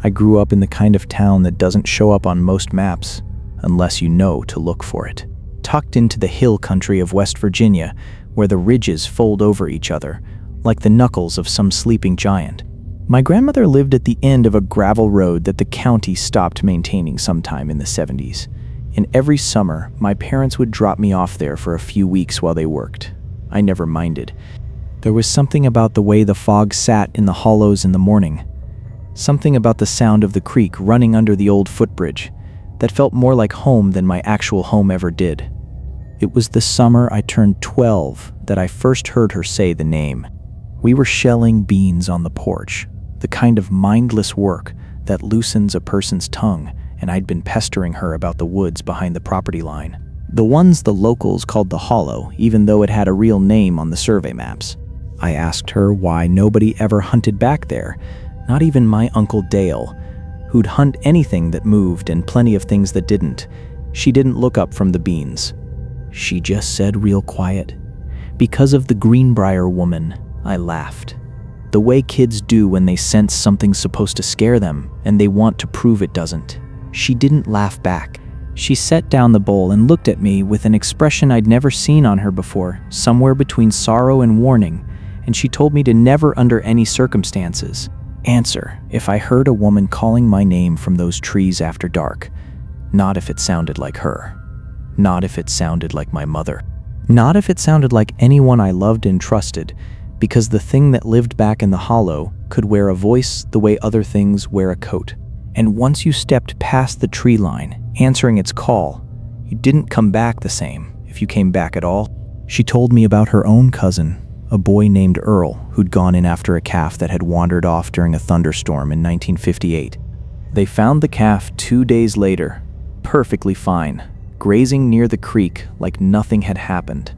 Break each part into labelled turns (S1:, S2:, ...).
S1: I grew up in the kind of town that doesn't show up on most maps unless you know to look for it. Tucked into the hill country of West Virginia, where the ridges fold over each other, like the knuckles of some sleeping giant. My grandmother lived at the end of a gravel road that the county stopped maintaining sometime in the 70s. And every summer, my parents would drop me off there for a few weeks while they worked. I never minded. There was something about the way the fog sat in the hollows in the morning. Something about the sound of the creek running under the old footbridge that felt more like home than my actual home ever did. It was the summer I turned 12 that I first heard her say the name. We were shelling beans on the porch, the kind of mindless work that loosens a person's tongue, and I'd been pestering her about the woods behind the property line. The ones the locals called the Hollow, even though it had a real name on the survey maps. I asked her why nobody ever hunted back there, not even my Uncle Dale, who'd hunt anything that moved and plenty of things that didn't. She didn't look up from the beans. She just said real quiet, "Because of the Greenbrier woman." I laughed. The way kids do when they sense something's supposed to scare them and they want to prove it doesn't. She didn't laugh back. She set down the bowl and looked at me with an expression I'd never seen on her before, somewhere between sorrow and warning, and she told me to never under any circumstances answer if I heard a woman calling my name from those trees after dark. Not if it sounded like her. Not if it sounded like my mother. Not if it sounded like anyone I loved and trusted, because the thing that lived back in the hollow could wear a voice the way other things wear a coat. And once you stepped past the tree line, answering its call, you didn't come back the same, if you came back at all. She told me about her own cousin, a boy named Earl, who'd gone in after a calf that had wandered off during a thunderstorm in 1958. They found the calf 2 days later, perfectly fine, grazing near the creek like nothing had happened.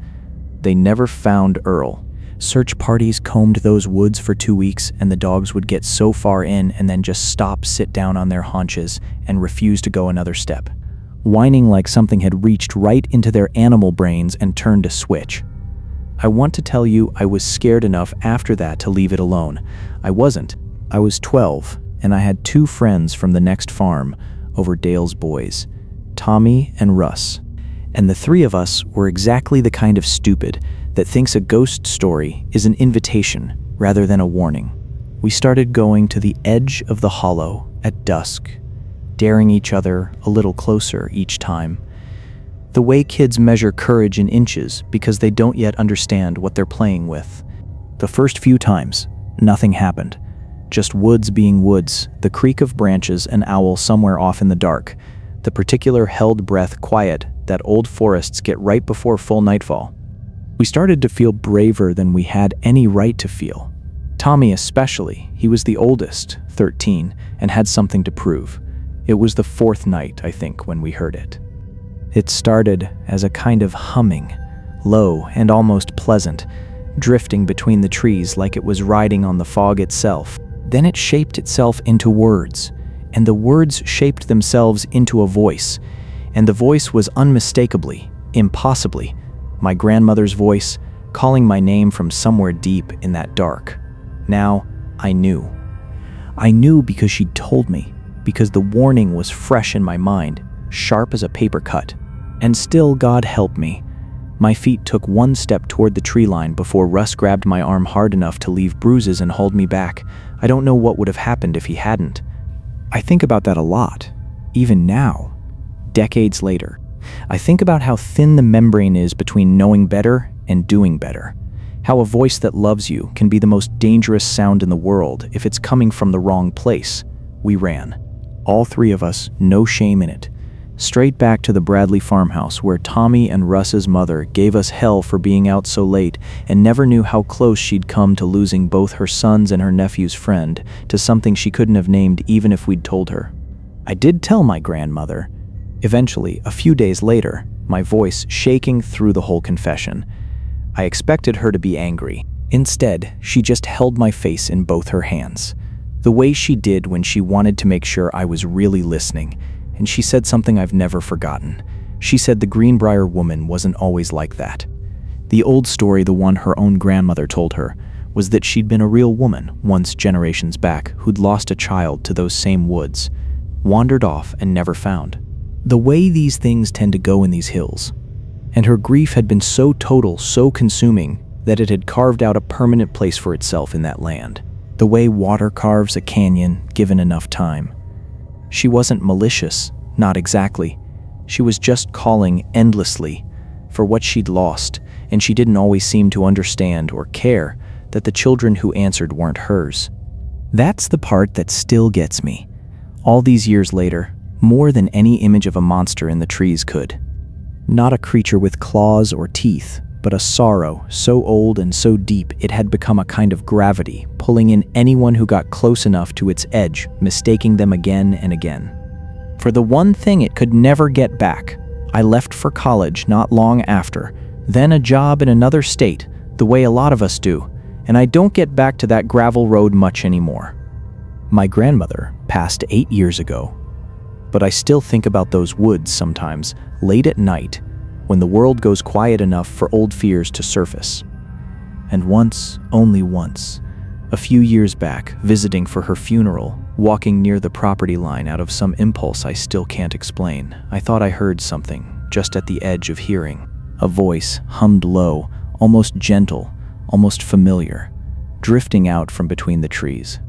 S1: They never found Earl. Search parties combed those woods for 2 weeks, and the dogs would get so far in and then just stop, sit down on their haunches, and refuse to go another step, whining like something had reached right into their animal brains and turned a switch. I want to tell you I was scared enough after that to leave it alone. I wasn't. I was 12, and I had 2 friends from the next farm over Dale's boys, Tommy and Russ. And the 3 of us were exactly the kind of stupid that thinks a ghost story is an invitation rather than a warning. We started going to the edge of the hollow at dusk, daring each other a little closer each time. The way kids measure courage in inches because they don't yet understand what they're playing with. The first few times, nothing happened. Just woods being woods, the creak of branches, an owl somewhere off in the dark, the particular held breath quiet that old forests get right before full nightfall. We started to feel braver than we had any right to feel. Tommy especially. He was the oldest, 13, and had something to prove. It was the 4th night, I think, when we heard it. It started as a kind of humming, low and almost pleasant, drifting between the trees like it was riding on the fog itself. Then it shaped itself into words, and the words shaped themselves into a voice, and the voice was unmistakably, impossibly, my grandmother's voice, calling my name from somewhere deep in that dark. Now, I knew. I knew because she'd told me, because the warning was fresh in my mind, sharp as a paper cut. And still, God help me. My feet took 1 step toward the tree line before Russ grabbed my arm hard enough to leave bruises and hold me back. I don't know what would have happened if he hadn't. I think about that a lot, even now, decades later. I think about how thin the membrane is between knowing better and doing better. How a voice that loves you can be the most dangerous sound in the world if it's coming from the wrong place. We ran. All 3 of us, no shame in it. Straight back to the Bradley farmhouse where Tommy and Russ's mother gave us hell for being out so late and never knew how close she'd come to losing both her son's and her nephew's friend to something she couldn't have named even if we'd told her. I did tell my grandmother. Eventually, a few days later, my voice shaking through the whole confession. I expected her to be angry. Instead, she just held my face in both her hands, the way she did when she wanted to make sure I was really listening, and she said something I've never forgotten. She said the Greenbrier woman wasn't always like that. The old story, the one her own grandmother told her, was that she'd been a real woman once generations back who'd lost a child to those same woods, wandered off and never found. The way these things tend to go in these hills. And her grief had been so total, so consuming, that it had carved out a permanent place for itself in that land. The way water carves a canyon given enough time. She wasn't malicious, not exactly. She was just calling endlessly for what she'd lost, and she didn't always seem to understand or care that the children who answered weren't hers. That's the part that still gets me. All these years later, more than any image of a monster in the trees could. Not a creature with claws or teeth, but a sorrow so old and so deep it had become a kind of gravity, pulling in anyone who got close enough to its edge, mistaking them again and again. For the one thing it could never get back, I left for college not long after, then a job in another state, the way a lot of us do, and I don't get back to that gravel road much anymore. My grandmother passed 8 years ago, but I still think about those woods sometimes, late at night, when the world goes quiet enough for old fears to surface. And once, only once, a few years back, visiting for her funeral, walking near the property line out of some impulse I still can't explain, I thought I heard something, just at the edge of hearing. A voice, hummed low, almost gentle, almost familiar, drifting out from between the trees.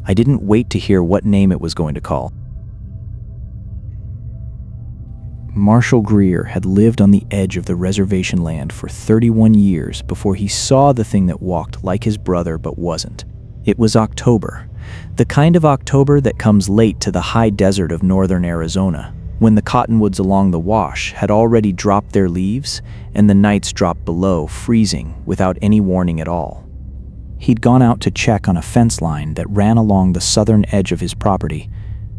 S1: I didn't wait to hear what name it was going to call. Marshall Greer had lived on the edge of the reservation land for 31 years before he saw the thing that walked like his brother but wasn't. It was October, the kind of October that comes late to the high desert of northern Arizona, when the cottonwoods along the wash had already dropped their leaves and the nights dropped below, freezing without any warning at all. He'd gone out to check on a fence line that ran along the southern edge of his property,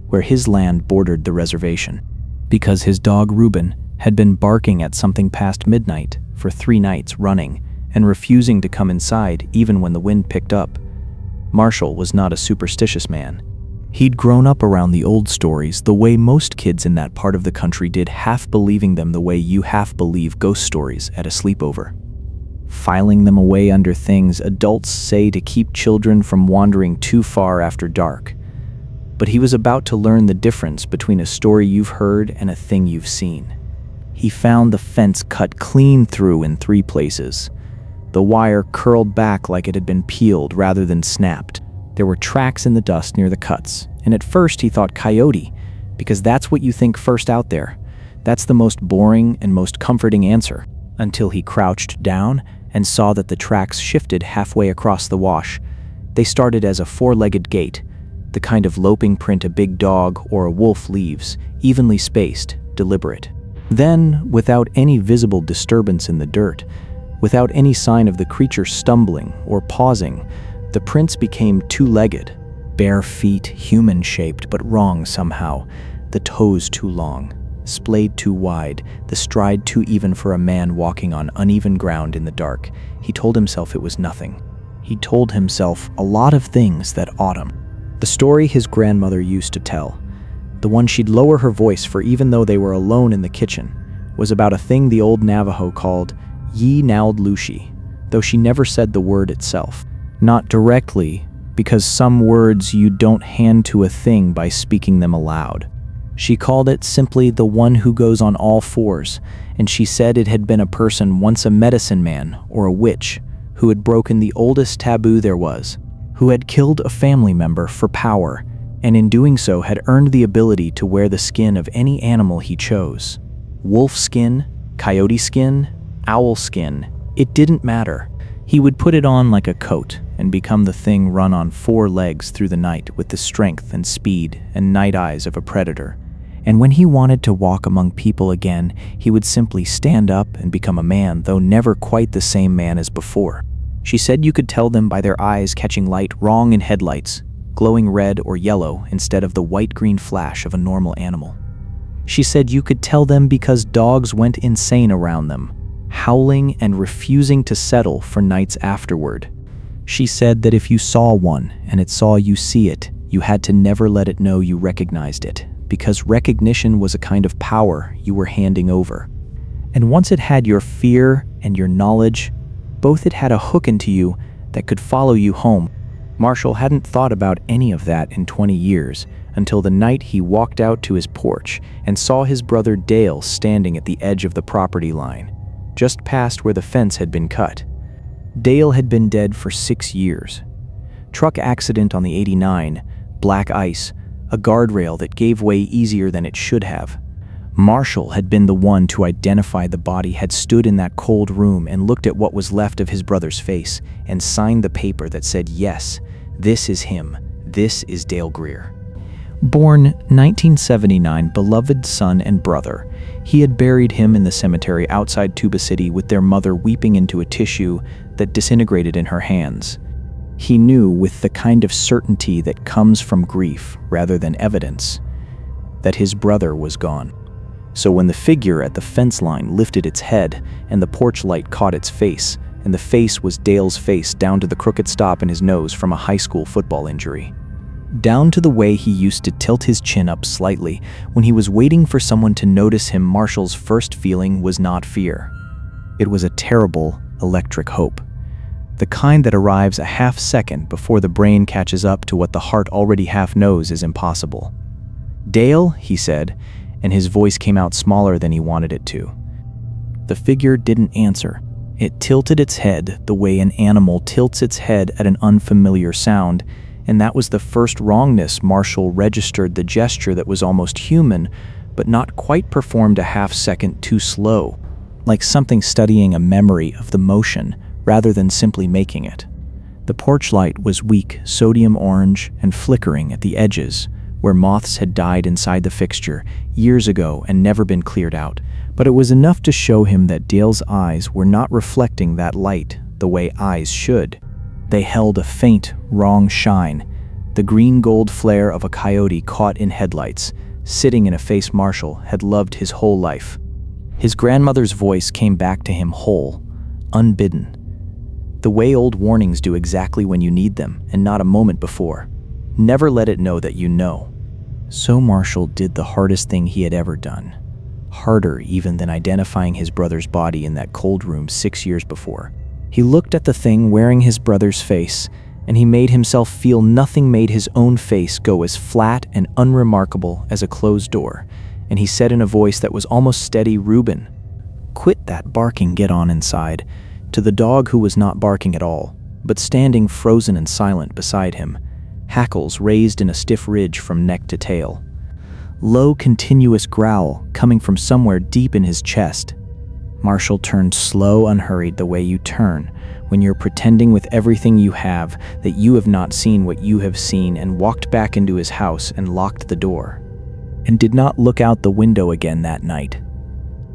S1: where his land bordered the reservation, because his dog Reuben had been barking at something past midnight for 3 nights running and refusing to come inside even when the wind picked up. Marshall was not a superstitious man. He'd grown up around the old stories the way most kids in that part of the country did, half believing them the way you half believe ghost stories at a sleepover. Filing them away under things adults say to keep children from wandering too far after dark. But he was about to learn the difference between a story you've heard and a thing you've seen. He found the fence cut clean through in 3 places. The wire curled back like it had been peeled rather than snapped. There were tracks in the dust near the cuts, and at first he thought coyote, because that's what you think first out there. That's the most boring and most comforting answer, until he crouched down and saw that the tracks shifted halfway across the wash. They started as a 4-legged gait, the kind of loping print a big dog or a wolf leaves, evenly spaced, deliberate. Then, without any visible disturbance in the dirt, without any sign of the creature stumbling or pausing, the prints became 2-legged, bare feet, human-shaped but wrong somehow, the toes too long, splayed too wide, the stride too even for a man walking on uneven ground in the dark. He told himself it was nothing. He told himself a lot of things that autumn. The story his grandmother used to tell, the one she'd lower her voice for even though they were alone in the kitchen, was about a thing the old Navajo called Ye Nauld Lushi, though she never said the word itself. Not directly, because some words you don't hand to a thing by speaking them aloud. She called it simply the one who goes on all fours, and she said it had been a person, once a medicine man or a witch, who had broken the oldest taboo there was, who had killed a family member for power, and in doing so had earned the ability to wear the skin of any animal he chose. Wolf skin, coyote skin, owl skin, it didn't matter. He would put it on like a coat and become the thing run on 4 legs through the night with the strength and speed and night eyes of a predator. And when he wanted to walk among people again, he would simply stand up and become a man, though never quite the same man as before. She said you could tell them by their eyes catching light wrong in headlights, glowing red or yellow instead of the white-green flash of a normal animal. She said you could tell them because dogs went insane around them, howling and refusing to settle for nights afterward. She said that if you saw one and it saw you see it, you had to never let it know you recognized it, because recognition was a kind of power you were handing over. And once it had your fear and your knowledge, both it had a hook into you that could follow you home. Marshall hadn't thought about any of that in 20 years, until the night he walked out to his porch and saw his brother Dale standing at the edge of the property line, just past where the fence had been cut. Dale had been dead for 6 years. Truck accident on the 89, black ice, a guardrail that gave way easier than it should have. Marshall had been the one to identify the body, had stood in that cold room and looked at what was left of his brother's face and signed the paper that said, yes, this is him, this is Dale Greer. Born 1979, beloved son and brother, he had buried him in the cemetery outside Tuba City with their mother weeping into a tissue that disintegrated in her hands. He knew with the kind of certainty that comes from grief rather than evidence that his brother was gone. So when the figure at the fence line lifted its head and the porch light caught its face, and the face was Dale's face down to the crooked stop in his nose from a high school football injury, down to the way he used to tilt his chin up slightly when he was waiting for someone to notice him, Marshall's first feeling was not fear. It was a terrible, electric hope. The kind that arrives a half second before the brain catches up to what the heart already half knows is impossible. "Dale," he said, and his voice came out smaller than he wanted it to. The figure didn't answer. It tilted its head the way an animal tilts its head at an unfamiliar sound, and that was the first wrongness. Marshall registered the gesture that was almost human, but not quite performed a half second too slow, like something studying a memory of the motion rather than simply making it. The porch light was weak, sodium orange, and flickering at the edges, where moths had died inside the fixture years ago and never been cleared out. But it was enough to show him that Dale's eyes were not reflecting that light the way eyes should. They held a faint, wrong shine, the green-gold flare of a coyote caught in headlights, sitting in a face Marshall had loved his whole life. His grandmother's voice came back to him whole, unbidden, the way old warnings do exactly when you need them and not a moment before. Never let it know that you know. So Marshall did the hardest thing he had ever done, harder even than identifying his brother's body in that cold room 6 years before. He looked at the thing wearing his brother's face, and he made himself feel nothing made his own face go as flat and unremarkable as a closed door, and he said in a voice that was almost steady, "Reuben, quit that barking, get on inside," to the dog who was not barking at all, but standing frozen and silent beside him, hackles raised in a stiff ridge from neck to tail. Low, continuous growl coming from somewhere deep in his chest. Marshall turned slow, unhurried, the way you turn when you're pretending with everything you have that you have not seen what you have seen, and walked back into his house and locked the door, and did not look out the window again that night,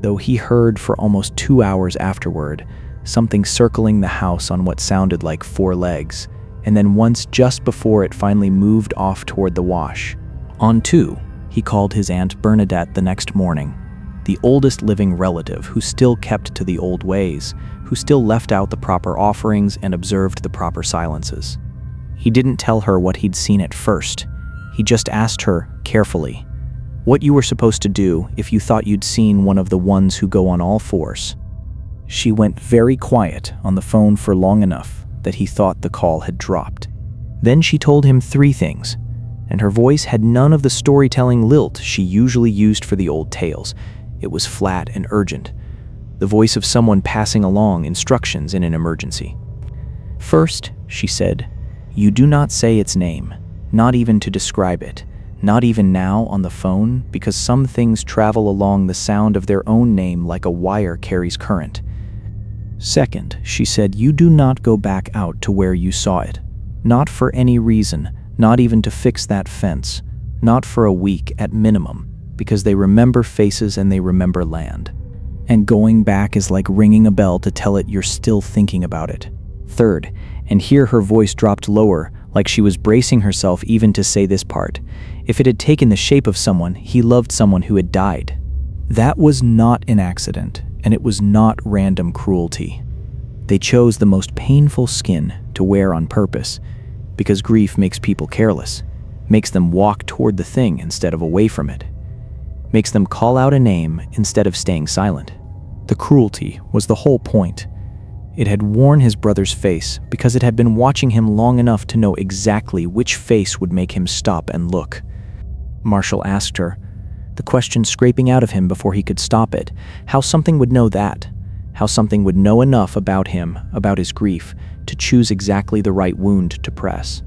S1: though he heard for almost 2 hours afterward something circling the house on what sounded like 4 legs, and then once just before it finally moved off toward the wash. On 2, he called his Aunt Bernadette the next morning, the oldest living relative who still kept to the old ways, who still left out the proper offerings and observed the proper silences. He didn't tell her what he'd seen at first. He just asked her, carefully, what you were supposed to do if you thought you'd seen one of the ones who go on all fours. She went very quiet on the phone for long enough that he thought the call had dropped. Then she told him 3 things, and her voice had none of the storytelling lilt she usually used for the old tales. It was flat and urgent, the voice of someone passing along instructions in an emergency. "First," she said, "you do not say its name, not even to describe it, not even now on the phone, because some things travel along the sound of their own name like a wire carries current. Second," she said, "you do not go back out to where you saw it, not for any reason, not even to fix that fence, not for a week at minimum, because they remember faces and they remember land. And going back is like ringing a bell to tell it you're still thinking about it. Third," and here her voice dropped lower, like she was bracing herself even to say this part, "if it had taken the shape of someone, he loved someone who had died. That was not an accident, and it was not random cruelty. They chose the most painful skin to wear on purpose, because grief makes people careless, makes them walk toward the thing instead of away from it, makes them call out a name instead of staying silent. The cruelty was the whole point. It had worn his brother's face because it had been watching him long enough to know exactly which face would make him stop and look. Marshall asked her, the question scraping out of him before he could stop it, how something would know that, how something would know enough about him, about his grief, to choose exactly the right wound to press.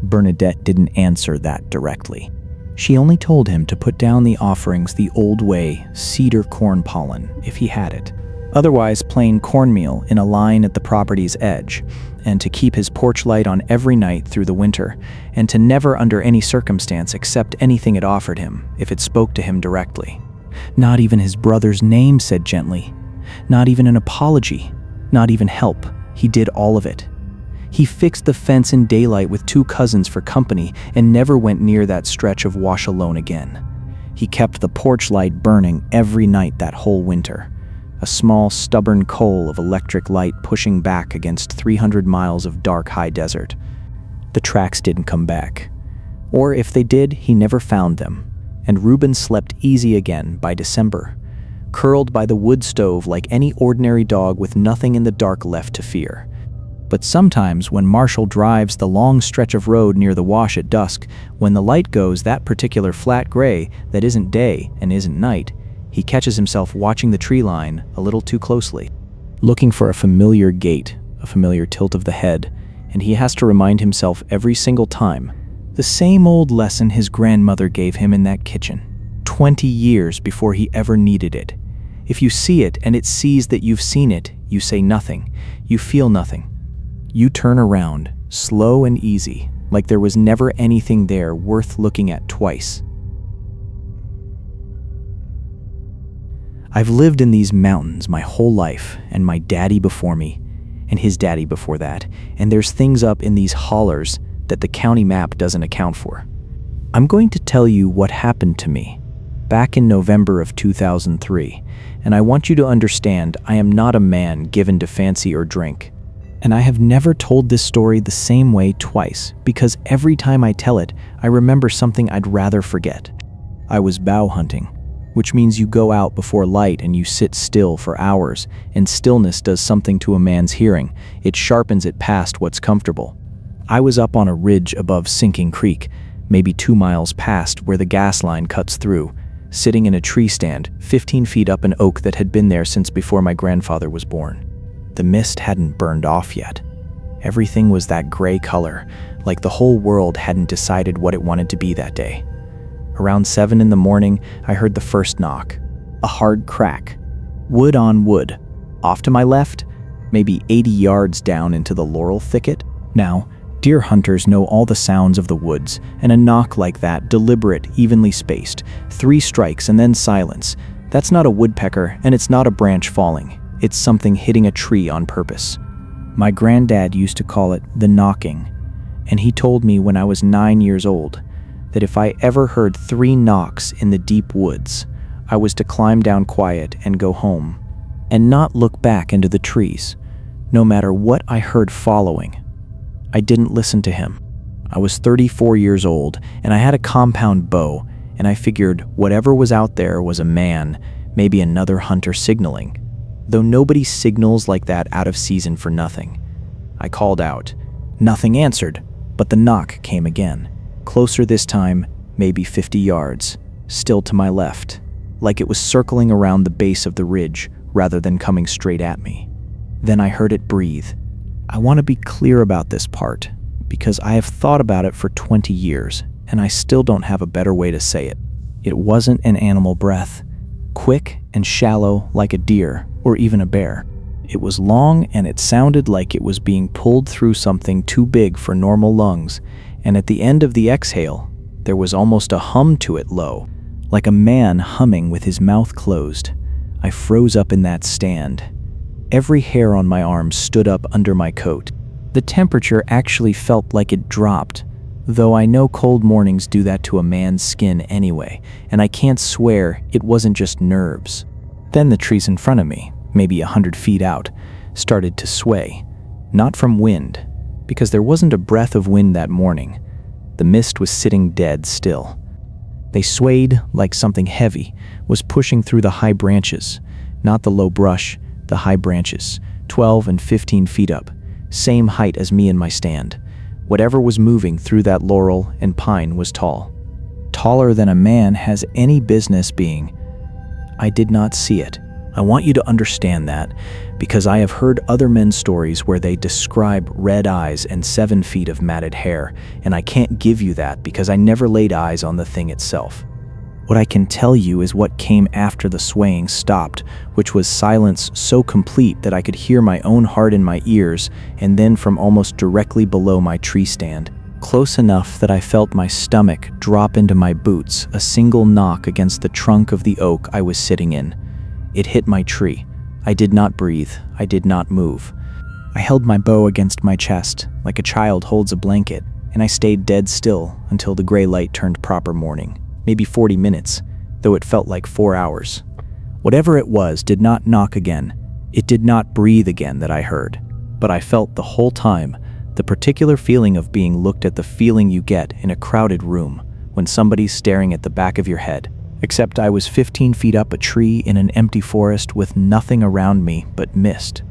S1: Bernadette didn't answer that directly. She only told him to put down the offerings the old way, cedar corn pollen, if he had it. Otherwise, plain cornmeal in a line at the property's edge, and to keep his porch light on every night through the winter, and to never under any circumstance accept anything it offered him, if it spoke to him directly. Not even his brother's name said gently. Not even an apology. Not even help. He did all of it. He fixed the fence in daylight with 2 cousins for company and never went near that stretch of wash alone again. He kept the porch light burning every night that whole winter. A small, stubborn coal of electric light pushing back against 300 miles of dark high desert. The tracks didn't come back. Or if they did, he never found them. And Reuben slept easy again by December, curled by the wood stove like any ordinary dog with nothing in the dark left to fear. But sometimes when Marshall drives the long stretch of road near the wash at dusk, when the light goes that particular flat gray that isn't day and isn't night, he catches himself watching the tree line a little too closely, looking for a familiar gait, a familiar tilt of the head, and he has to remind himself every single time, the same old lesson his grandmother gave him in that kitchen, 20 years before he ever needed it. If you see it and it sees that you've seen it, you say nothing, you feel nothing. You turn around, slow and easy, like there was never anything there worth looking at twice. I've lived in these mountains my whole life, and my daddy before me, and his daddy before that, and there's things up in these hollers that the county map doesn't account for. I'm going to tell you what happened to me back in November of 2003, and I want you to understand I am not a man given to fancy or drink. And I have never told this story the same way twice, because every time I tell it, I remember something I'd rather forget. I was bow hunting, which means you go out before light and you sit still for hours, and stillness does something to a man's hearing. It sharpens it past what's comfortable. I was up on a ridge above Sinking Creek, maybe 2 miles past where the gas line cuts through, sitting in a tree stand 15 feet up an oak that had been there since before my grandfather was born. The mist hadn't burned off yet. Everything was that gray color, like the whole world hadn't decided what it wanted to be that day. Around 7 in the morning, I heard the first knock. A hard crack. Wood on wood. Off to my left, maybe 80 yards down into the laurel thicket. Now, deer hunters know all the sounds of the woods, and a knock like that, deliberate, evenly spaced, 3 strikes and then silence. That's not a woodpecker, and it's not a branch falling. It's something hitting a tree on purpose. My granddad used to call it the knocking, and he told me when I was 9 years old that if I ever heard 3 knocks in the deep woods, I was to climb down quiet and go home, and not look back into the trees, no matter what I heard following. I didn't listen to him. I was 34 years old, and I had a compound bow, and I figured whatever was out there was a man, maybe another hunter signaling. Though nobody signals like that out of season for nothing. I called out. Nothing answered, but the knock came again. Closer this time, maybe 50 yards, still to my left, like it was circling around the base of the ridge rather than coming straight at me. Then I heard it breathe. I want to be clear about this part, because I have thought about it for 20 years, and I still don't have a better way to say it. It wasn't an animal breath, quick and shallow like a deer or even a bear. It was long, and it sounded like it was being pulled through something too big for normal lungs, and at the end of the exhale, there was almost a hum to it low, like a man humming with his mouth closed. I froze up in that stand. Every hair on my arm stood up under my coat. The temperature actually felt like it dropped, though I know cold mornings do that to a man's skin anyway, and I can't swear it wasn't just nerves. Then the trees in front of me, maybe 100 feet out, started to sway. Not from wind, because there wasn't a breath of wind that morning. The mist was sitting dead still. They swayed like something heavy was pushing through the high branches, not the low brush, the high branches, 12 and 15 feet up, same height as me in my stand. Whatever was moving through that laurel and pine was tall. Taller than a man has any business being. I did not see it. I want you to understand that, because I have heard other men's stories where they describe red eyes and 7 feet of matted hair, and I can't give you that because I never laid eyes on the thing itself. What I can tell you is what came after the swaying stopped, which was silence so complete that I could hear my own heart in my ears, and then from almost directly below my tree stand, close enough that I felt my stomach drop into my boots, a single knock against the trunk of the oak I was sitting in. It hit my tree. I did not breathe. I did not move. I held my bow against my chest, like a child holds a blanket, and I stayed dead still until the gray light turned proper morning. Maybe 40 minutes, though it felt like 4 hours. Whatever it was did not knock again. It did not breathe again that I heard. But I felt the whole time the particular feeling of being looked at, the feeling you get in a crowded room when somebody's staring at the back of your head. Except I was 15 feet up a tree in an empty forest with nothing around me but mist.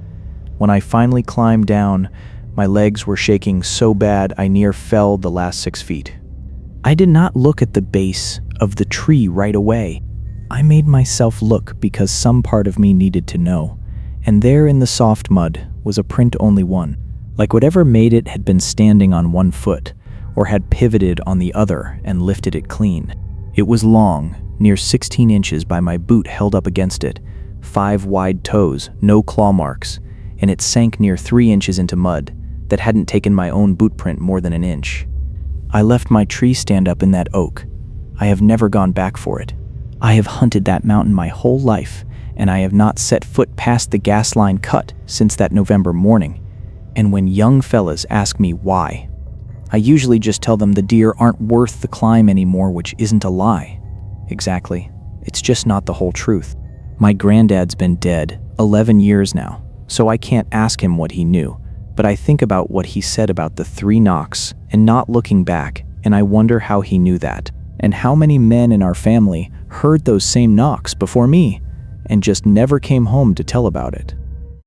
S1: When I finally climbed down, my legs were shaking so bad I near fell the last 6 feet. I did not look at the base of the tree right away. I made myself look because some part of me needed to know. And there in the soft mud was a print, only one. Like whatever made it had been standing on one foot, or had pivoted on the other and lifted it clean. It was long, near 16 inches by my boot held up against it, 5 wide toes, no claw marks, and it sank near 3 inches into mud that hadn't taken my own boot print more than an inch. I left my tree stand up in that oak. I have never gone back for it. I have hunted that mountain my whole life, and I have not set foot past the gas line cut since that November morning. And when young fellas ask me why, I usually just tell them the deer aren't worth the climb anymore, which isn't a lie. Exactly. It's just not the whole truth. My granddad's been dead 11 years now, so I can't ask him what he knew, but I think about what he said about the 3 knocks and not looking back, and I wonder how he knew that, and how many men in our family heard those same knocks before me and just never came home to tell about it.